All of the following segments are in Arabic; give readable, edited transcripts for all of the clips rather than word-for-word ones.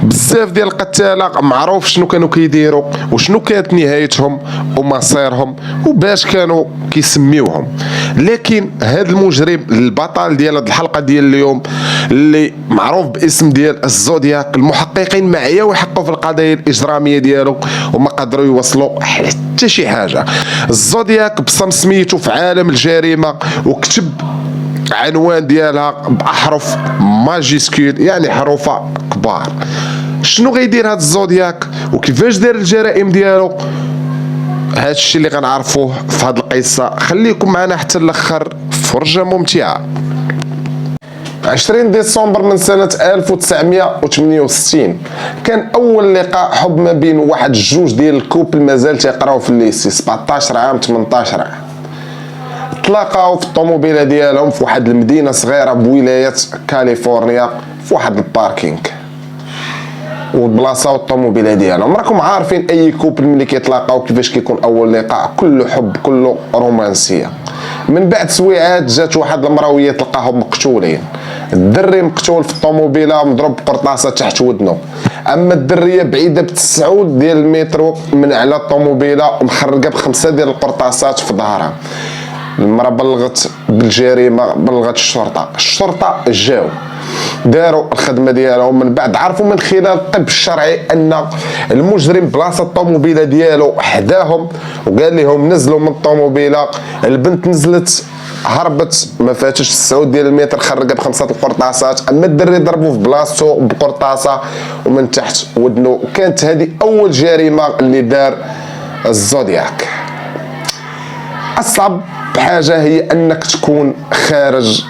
بزاف ديال القتاله معروف شنو كانوا كيديروا وشنو كانت نهايتهم ومصيرهم وباش كانوا كيسميوهم. لكن هذا المجرم البطل ديال هذه الحلقه ديال اليوم اللي معروف باسم ديال الزودياك، المحققين معايا ويحققوا في القضايا الاجراميه ديالو وما قدروا يوصلوا حتى شي حاجه. الزودياك بصم سميتو في عالم الجريمه وكتب عنوان ديالها باحرف ماجيسكول، يعني حروفه كبار. شنو غيدير هذا الزودياك وكيفاش دار الجرائم ديالو؟ هذا الشيء اللي غنعرفوه في هذه القصه. خليكم معنا حتى الاخر، فرجه ممتعه. 20 ديسمبر من سنة 1968 كان أول لقاء حب ما بين واحد الجوج ديال الكوبل مازال تيقراو في الليسي، 17 عام 18 عام. تلاقاو في الطوموبيله ديالهم في واحد المدينة صغيرة بولاية كاليفورنيا في واحد الباركينغ، وبلاصاو الطوموبيله ديالهم. راكم عارفين اي كوبل ملي كيتلاقاو كيفاش كيكون اول لقاء، كله حب كله رومانسيه. من بعد سويعات جات واحد المراه وهي تلقاهم مقتولين، الدري مقتول في الطوموبيله مضروب بقرطاسه تحت ودنه، اما الدريه بعيده ب9 ديال المترو من على الطوموبيله ومخرقه ب5 ديال القرطاسات في ظهرها. المراه بلغت بالجريمه، بلغت الشرطه جاو داروا الخدمه ديالهم. من بعد عرفوا من خلال الطب الشرعي ان المجرم بلاصه الطوموبيله ديالو حداهم، وقال لهم نزلوا من الطوموبيله. البنت نزلت هربت ما فاتش 9 ديال المتر، خرجت ب5 القرطاسات، اما الدري ضربوه في بلاصتو بقرطاسه ومن تحت ودنو. كانت هذه اول جريمه اللي دار الزودياك. اصعب حاجه هي انك تكون خارج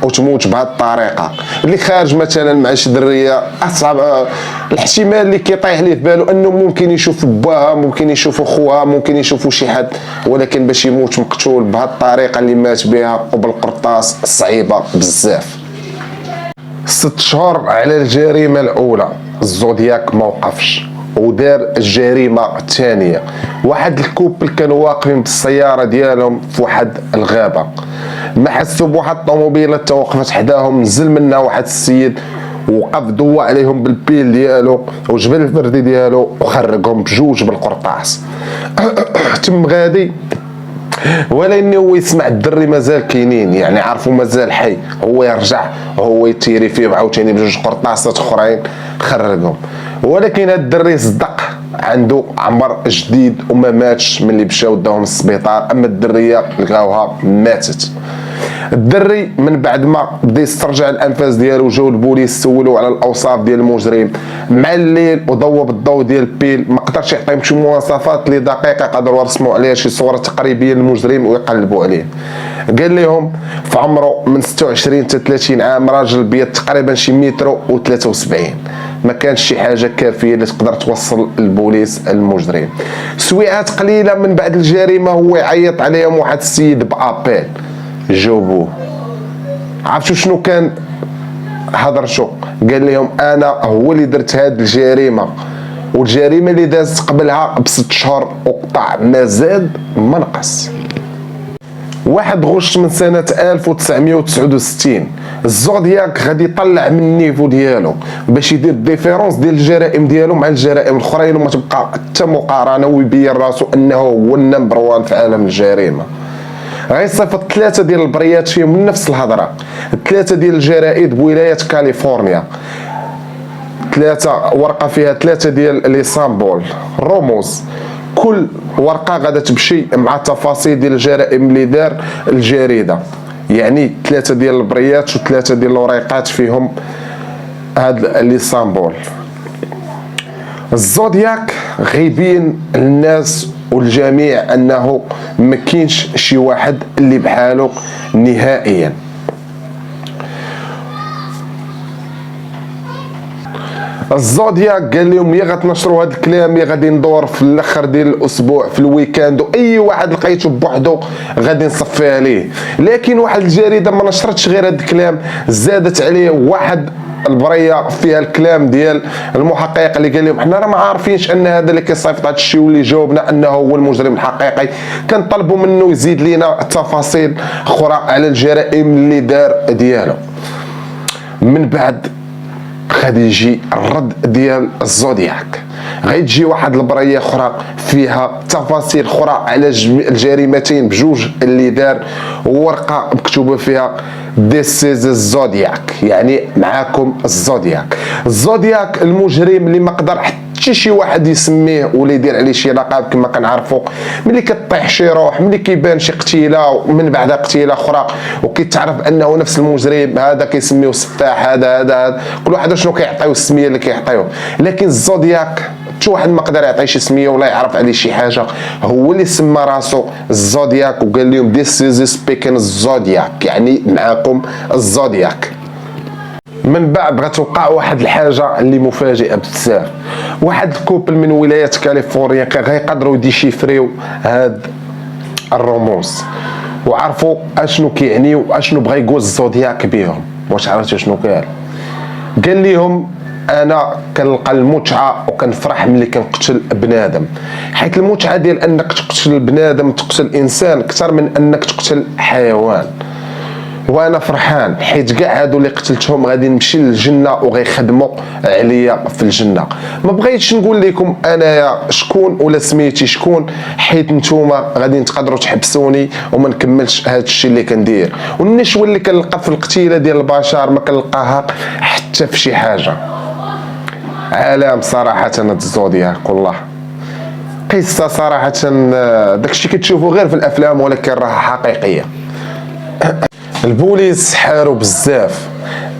وتموت بهذه الطريقه. اللي خارج مثلا مع شي دريه اصعب الاحتمال اللي كيطيح ليه في بالو انه ممكن يشوف باها، ممكن يشوف خوها، ممكن يشوفوا شي حد، ولكن باش يموت مقتول بهذه الطريقه اللي مات بها وبالقرطاس صعيبه بزاف. 6 شهور على الجريمه الاولى الزودياك ما وقفش ودار الجريمه الثانيه. واحد الكوبل كانوا واقفين بالسياره ديالهم في واحد الغابه، ما حسوا بواحد الطوموبيله توقفت حداهم، نزل منها واحد السيد وقف ضوى عليهم بالبيل ديالو وجبل الفردي ديالو وخرجهم بجوج بالقرطاس. تم غادي ولكن هو يسمع الدري مازال كاينين، يعني عرفوا مازال حي، هو يرجع هو يتيري فيه عاوتاني بجوج قرطاسات اخرين خرجهم. ولكن هاد الدري صدق عنده عمر جديد وما ماتش ملي مشاو داهم للسبيطار، اما الدريه لقاوها ماتت. الدري من بعد ما بدا يسترجع الانفاس ديالو جاو البوليس سولوا على الاوصاف ديال المجرم مع الليل وضوى بالضوء ديال البيل، ما قدرش يعطيهم شي مواصفات اللي دقيقه قدروا يرسموا عليها شي صوره تقريبيه للمجرم ويقلبوا عليه. قال لهم في عمره من 26 حتى 30 عام، راجل بيض تقريبا شي متر و73. ما كانش شي حاجه كافيه اللي تقدر توصل البوليس المجرم. سويعات قليله من بعد الجريمه هو يعيط عليهم واحد السيد بابيل، جاوبوه. عرفتوا شنو كان هضر شو؟ قال لهم انا هو اللي درت هاد الجريمه، والجريمه اللي دازت قبلها ب6 شهور وقطع ما زاد ما نقص. 1 غشت من سنة 1969 الزودياك غادي يطلع من النيفو ديالو باش يدير ديفيرونس ديال الجرائم ديالو مع الجرائم الاخرين وما تبقى حتى مقارنه، ويبين راسو انه هو النمبر 1 في عالم الجريمه. غيصيفط 3 ديال البريات فيهم من نفس الهضره، 3 ديال الجرائد بولايه كاليفورنيا، 3 ورقه فيها 3 ديال لي سامبول رموز، كل ورقه غادا تمشي مع تفاصيل ديال الجرائم اللي دار الجريده. يعني 3 ديال البريات و3 ديال الوريقات فيهم هاد لي سامبول. الزودياك غيبين للناس والجميع انه ما كاينش شي واحد اللي بحاله نهائيا. الزودياك قال لهم يا غتنشروا هذا الكلام يا غادي ندور في الاخر ديال الاسبوع في الويكاند، واي واحد لقيته بوحدو غادي نصفي عليه. لكن واحد الجريده ما نشرتش غير هذا الكلام، زادت عليه واحد البريه فيها الكلام ديال المحقق اللي قال لهم حنا راه ما عارفينش ان هذا اللي كيصيفط هذا الشيء، واللي جاوبنا انه هو المجرم الحقيقي. كنطلبوا منه يزيد لينا تفاصيل اخرى على الجرائم اللي دار ديالو. من بعد غادي يجي الرد ديال الزودياك. غيتجي واحد البريه اخرى فيها تفاصيل اخرى على الجريمتين بجوج اللي دار، وورقه مكتوبه فيها This is الزودياك، يعني معاكم الزودياك. الزودياك المجرم اللي ما قدر حتى شي واحد يسميه ولا يدير عليه شي لقب كما كنعرفوا. ملي كطيح شي روح، ملي كيبان شي قتيله ومن بعد قتيله اخرى وكيتعرف انه نفس المجرم، هذا كيسميوه سفاح، هذا كل واحد شنو كيعطيو السميه اللي كيعطيوه. لكن الزودياك شي واحد ما قدر يعطيه شي سميه ولا يعرف عليه شي حاجه، هو اللي سمى راسو الزودياك وقال لهم This is speaking الزودياك، يعني معاكم الزودياك. من بعد غتوقع واحد الحاجه اللي مفاجئه بزاف. واحد الكوبل من ولايه كاليفورنيا غيقدروا يديشيفريو هاد الرموز وعرفوا اشنو كيعنيو واشنو بغا يقول الزودياك بيهم. واش عرفتوا شنو قال لهم انا كنلقى المتعه وكنفرح ملي كنقتل بنادم، حيت المتعه ديال انك تقتل بنادم، تقتل انسان، اكثر من انك تقتل حيوان. وانا فرحان حيت كاع هادو اللي قتلتهم غادي نمشي للجنه وغيخدموا عليا في الجنه. ما بغيتش نقول لكم انايا شكون ولا سميتي شكون، حيت نتوما غادي تقدروا تحبسوني وما نكملش هذا الشيء اللي كندير. والنشوه اللي كنلقى في القتيله ديال البشر ما كنلقاها حتى في شي حاجه. عالم صراحه الزودياك والله قصه صراحه داكشي كتشوفوا غير في الافلام ولكن راها حقيقيه. البوليس حاروا بزاف،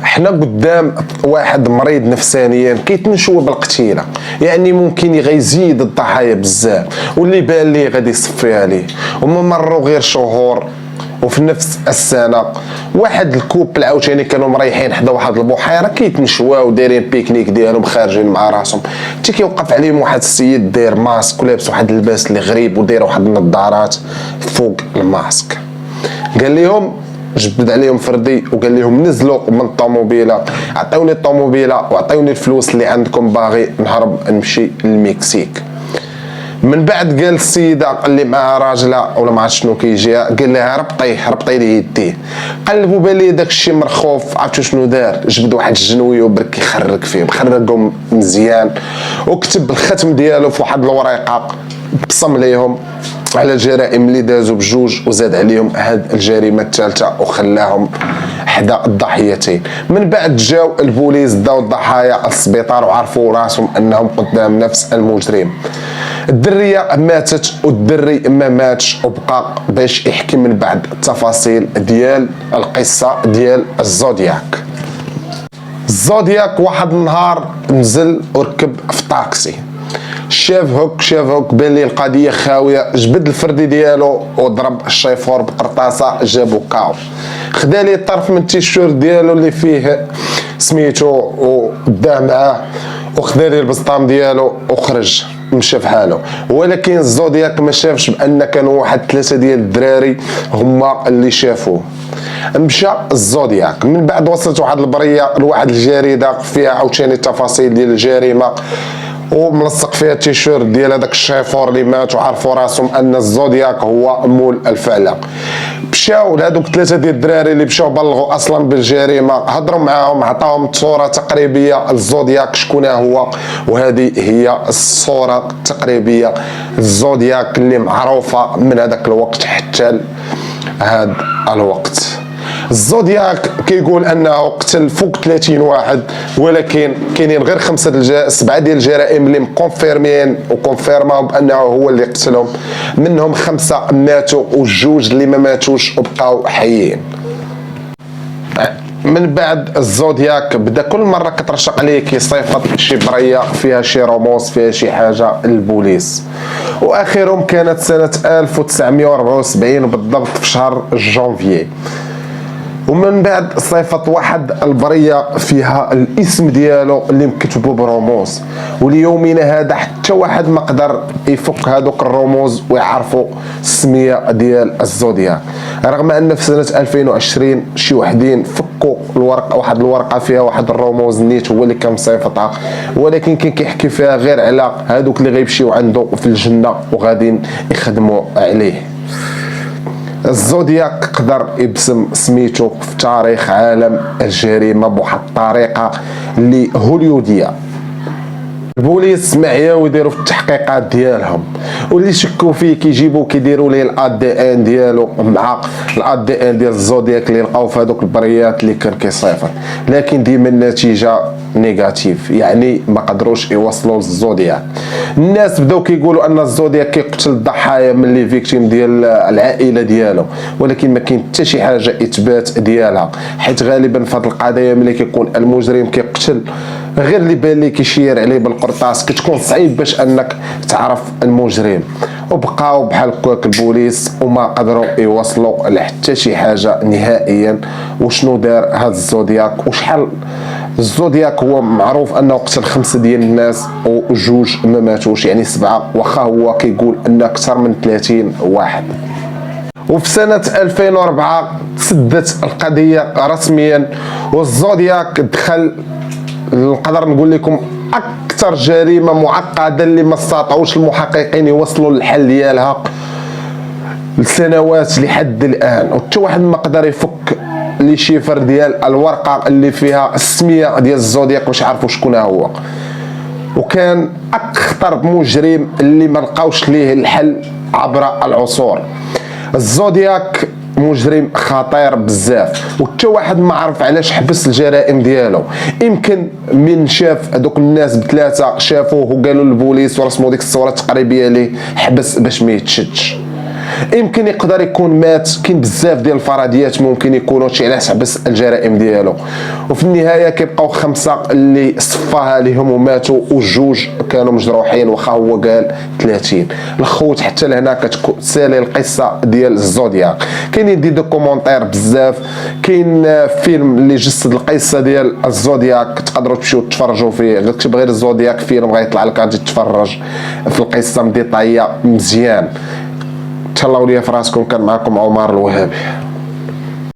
حنا قدام واحد مريض نفسانيا كيتنشوى بالقتيله، يعني ممكن غيزيد الضحايا بزاف واللي بان ليه غادي يصفيها ليه. وما مروا غير شهور وفي نفس السنه واحد الكوبل عاوتاني كانوا مريحين حدا واحد البحيره كيتنشواو ودايرين بيكنيك ديالهم خارجين مع راسهم، حتى كيوقف عليهم واحد السيد داير ماسك ولابس واحد اللباس اللي غريب وداير واحد النظارات فوق الماسك. قال لهم جبد عليهم فردي وقال لهم نزلوا من الطوموبيله، عطيوني الطوموبيله وعطيوني الفلوس اللي عندكم، باغي نهرب نمشي للمكسيك. من بعد قال السيده اللي معها راجلها ولا ما عرفت شنو كيجيها، قال لها ربطي لي يديه. قلبوا بان لي داك الشيء مرخوف، عرفتوا شنو دار؟ جبد واحد الجنوي وبرك يخرج فيهم، خرجهم مزيان وكتب الختم ديالو في واحد الورقه، بصم ليهم على الجرائم اللي دازوا بجوج وزاد عليهم هاد الجريمه الثالثه وخلاهم حدا الضحيتين. من بعد جاو البوليس داو الضحايا السبيطار وعرفوا راسهم انهم قدام نفس المجرم. الدريه ماتت والدري ما ماتش، وبقى باش يحكي من بعد التفاصيل ديال القصه ديال الزودياك. الزودياك واحد النهار نزل وركب في طاكسي، شاف هوك بان لي القضيه خاويه، جبد الفردي ديالو وضرب الشيفور بقرطاسه جابو كاو، خدا لي الطرف من التيشيرت ديالو اللي فيه سميتو وداه معاه وخدا لي البسطام ديالو وخرج مشى في حاله. ولكن الزودياك ما شافش بان كانوا واحد 3 ديال الدراري هما اللي شافوه. مشى الزودياك من بعد وصلت واحد البريه لواحد الجريده فيها عاوتاني التفاصيل ديال الجريمه وملصق فيها التيشيرت ديال هذاك الشيفور اللي مات، وعرفوا راسهم ان الزودياك هو مول الفعله. مشاو لهذوك 3 ديال الدراري اللي مشاو بلغوا اصلا بالجريمه، هضروا معاهم، عطاهم صوره تقريبيه الزودياك شكون هو، وهذه هي الصوره التقريبيه الزودياك اللي معروفه من هذاك الوقت حتى هذا الوقت. الزودياك كيقول انه قتل فوق 30 واحد، ولكن كاينين غير 7 ديال الجرائم اللي مكونفيرمين وكونفيرماو بانه هو اللي قتلهم، منهم 5 ماتوا وجوج اللي ما ماتوش وبقاو حيين. من بعد الزودياك بدا كل مره كترشق عليه كيصيفط شي بريه فيها شي رموز فيها شي حاجه للبوليس، واخرهم كانت سنه 1974 بالضبط في شهر جانفيي. ومن بعد صيفط واحد البريه فيها الاسم ديالو اللي مكتوبو برموز، وليومنا هذا حتى واحد ما قدر يفك هذوك الرموز ويعرفوا السميه ديال الزودياك، رغم ان في سنه 2020 شي وحدين فكوا الورقه، واحد الورقه فيها واحد الرموز نيت هو اللي كان مصيفطها، ولكن كان كيحكي فيها غير على هذوك اللي غيمشيو عنده في الجنه وغادي يخدموا عليه. الزودياك قدر يبسم سميتو في تاريخ عالم الجريمه بواحد الطريقه اللي هوليوديه. البوليس معياو يديروا في التحقيقات ديالهم، واللي شكوا فيه كيجيبوا كيديروا ليه الADN ديالو مع الADN ديال الزودياك اللي لقاو في هذوك البريات اللي كان كيصيفط، لكن ديما النتيجه نيجاتيف، يعني ما قدروش يوصلوا للزودياك. الناس بداو كيقولوا ان الزودياك كيقتل الضحايا من لي فيكتيم ديال العائله ديالو، ولكن ما كاين حتى شي حاجه اثبات ديالها، حيت غالبا في هذه القضايا ملي كيكون المجرم كيقتل غير اللي بان لي كيشير عليه بالقرطاس كتكون صعيب باش انك تعرف المجرم. وبقاو بحال هكاك البوليس وما قدروا يوصلوا لحتى شي حاجه نهائيا. وشنو دار هذا الزودياك وشحال؟ الزودياك هو معروف انه قتل 5 ديال الناس وجوج ما ماتوش، يعني 7، واخا هو كيقول ان اكثر من 30 واحد. وفي سنة 2004 تسدت القضية رسميا، والزودياك دخل نقدر نقول لكم اكثر جريمه معقده اللي ما استطاعوش المحققين يوصلوا للحل ديالها لسنوات لحد الان، وحتى واحد ما قدر يفك لي شيفر ديال الورقه اللي فيها السميه ديال الزودياك باش يعرفوا شكون هو. وكان اخطر مجرم اللي ما لقاوش ليه الحل عبر العصور. الزودياك مجرم خطير بزاف، وحتى واحد ما عرف علاش حبس الجرائم ديالو. يمكن من شاف هذوك الناس بثلاثه شافوه وقالوا للبوليس ورسموا ديك الصوره التقريبيه ليه حبس باش ما يتشدش. يمكن يقدر يكون مات، كاين بزاف ديال الفرضيات ممكن يكونوا شي علاش حبس الجرائم ديالو. وفي النهايه كيبقاو 5 اللي صفاها ليهم وماتوا، وجوج كانوا مجروحين واخا هو قال 30. الخوت حتى لهنا كتسالي القصه ديال الزودياك. كاينين دي دوكومونتير بزاف، كاين فيلم اللي جسد القصه ديال الزودياك تقدروا تمشيو تفرجوا فيه، غير تكتب غير الزودياك فيلم غيطلع لك غادي تتفرج في القصه مديطايه مزيان. تهلاو ليا في راسكم. كان معكم عمر الوهابي.